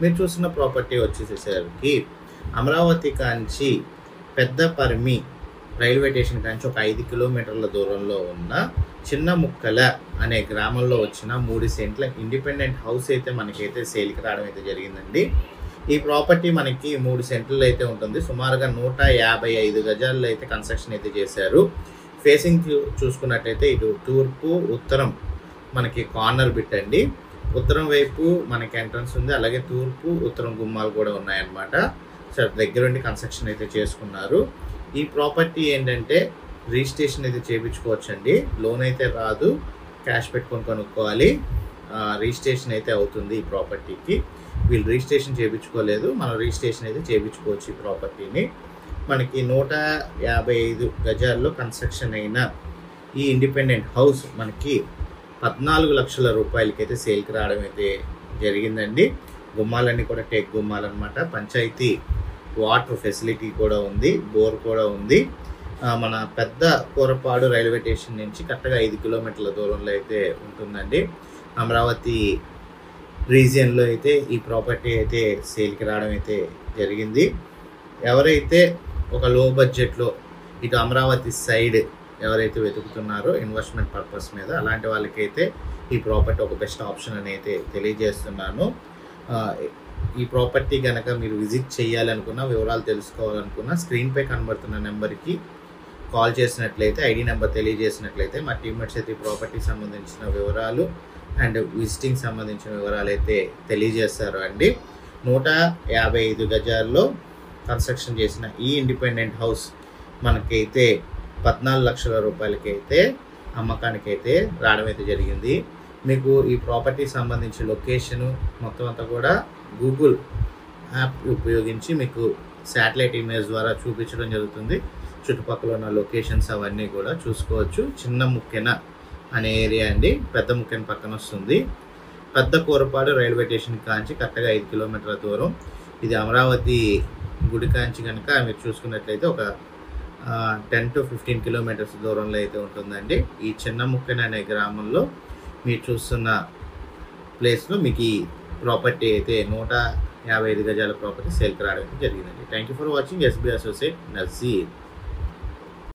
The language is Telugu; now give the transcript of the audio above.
మీరు చూస్తున్న ప్రాపర్టీ వచ్చేసేసరికి అమరావతి కాంచి పెద్దపర్మి రైల్వే స్టేషన్ కాంచి ఒక 5 కిలోమీటర్ల దూరంలో ఉన్న చిన్న ముక్కల అనే గ్రామంలో వచ్చిన 3 సెంట్ల ఇండిపెండెంట్ హౌస్ అయితే మనకైతే సేల్కి రావడం అయితే జరిగిందండి. ఈ ప్రాపర్టీ మనకి 3 సెంట్లలో అయితే ఉంటుంది. సుమారుగా 155 గజాల్లో అయితే కన్స్ట్రక్షన్ అయితే చేశారు. ఫేసింగ్ చూసుకున్నట్టయితే ఇటు తూర్పు ఉత్తరం మనకి కార్నర్ బిట్ అండి. ఉత్తరం వైపు మనకి ఎంట్రన్స్ ఉంది, అలాగే తూర్పు ఉత్తరం గుమ్మాలు కూడా ఉన్నాయన్నమాట. సో దగ్గరుండి కన్స్ట్రక్షన్ అయితే చేసుకున్నారు. ఈ ప్రాపర్టీ ఏంటంటే రిజిస్ట్రేషన్ అయితే చేయించుకోవచ్చండి. లోన్ అయితే రాదు, క్యాష్ పెట్టుకొని కొనుక్కోవాలి. రిజిస్ట్రేషన్ అయితే అవుతుంది ఈ ప్రాపర్టీకి. వీళ్ళు రిజిస్ట్రేషన్ చేయించుకోలేదు, మనం రిజిస్ట్రేషన్ అయితే చేయించుకోవచ్చు ఈ ప్రాపర్టీని. మనకి 155 గజాల్లో కన్స్ట్రక్షన్ అయిన ఈ ఇండిపెండెంట్ హౌస్ మనకి 14 లక్షల రూపాయలకి అయితే సేల్కి రావడం అయితే జరిగిందండి. గుమ్మాలన్నీ కూడా టేక్ గుమ్మాలన్నమాట. పంచాయతీ వాటర్ ఫెసిలిటీ కూడా ఉంది, బోర్ కూడా ఉంది. మన పెద్ద కూరపాడు రైల్వే స్టేషన్ నుంచి కరెక్ట్గా 5 కిలోమీటర్ల దూరంలో అయితే ఉంటుందండి. అమరావతి రీజియన్లో అయితే ఈ ప్రాపర్టీ అయితే సేల్కి రావడం అయితే జరిగింది. ఎవరైతే ఒక లో బడ్జెట్లో ఇటు అమరావతి సైడ్ ఎవరైతే వెతుకుతున్నారో ఇన్వెస్ట్మెంట్ పర్పస్ మీద, అలాంటి వాళ్ళకైతే ఈ ప్రాపర్టీ ఒక బెస్ట్ ఆప్షన్ అని అయితే తెలియజేస్తున్నాను. ఈ ప్రాపర్టీ కనుక మీరు విజిట్ చేయాలనుకున్నా, వివరాలు తెలుసుకోవాలనుకున్నా, స్క్రీన్పై కనబడుతున్న నెంబర్కి కాల్ చేసినట్లయితే, ఐడి నెంబర్ తెలియజేసినట్లయితే మా టీమ్మేట్స్ అయితే ఈ ప్రాపర్టీకి సంబంధించిన వివరాలు అండ్ విజిటింగ్ సంబంధించిన వివరాలు అయితే తెలియజేస్తారు అండి. 155 గజాల్లో కన్స్ట్రక్షన్ చేసిన ఈ ఇండిపెండెంట్ హౌస్ మనకైతే 14 లక్షల రూపాయలకి అయితే అమ్మకానికి అయితే రావడం అయితే జరిగింది. మీకు ఈ ప్రాపర్టీకి సంబంధించి లొకేషను మొత్తం అంతా కూడా గూగుల్ యాప్ ఉపయోగించి మీకు శాటిలైట్ ఇమేజ్ ద్వారా చూపించడం జరుగుతుంది. చుట్టుపక్కల ఉన్న లొకేషన్స్ అవన్నీ కూడా చూసుకోవచ్చు. చిన్న ముక్కెన అనే ఏరియా అండి, పెద్ద ముక్కెన పక్కన వస్తుంది. పెద్ద కూరపాడు రైల్వే స్టేషన్ కాంచి కరెక్ట్గా 5 కిలోమీటర్ల దూరం. ఇది అమరావతి గుడి కాంచి కనుక మీరు చూసుకున్నట్లయితే ఒక 10 to 15 కిలోమీటర్స్ దూరంలో అయితే ఉంటుందండి. ఈ చిన్న ముక్కెన అనే గ్రామంలో మీరు చూస్తున్న ప్లేస్లో మీకు ఈ ప్రాపర్టీ అయితే 155 గజాల ప్రాపర్టీ సేల్కి రావడం జరిగిందండి. Thank you for watching. SB associate Nazir.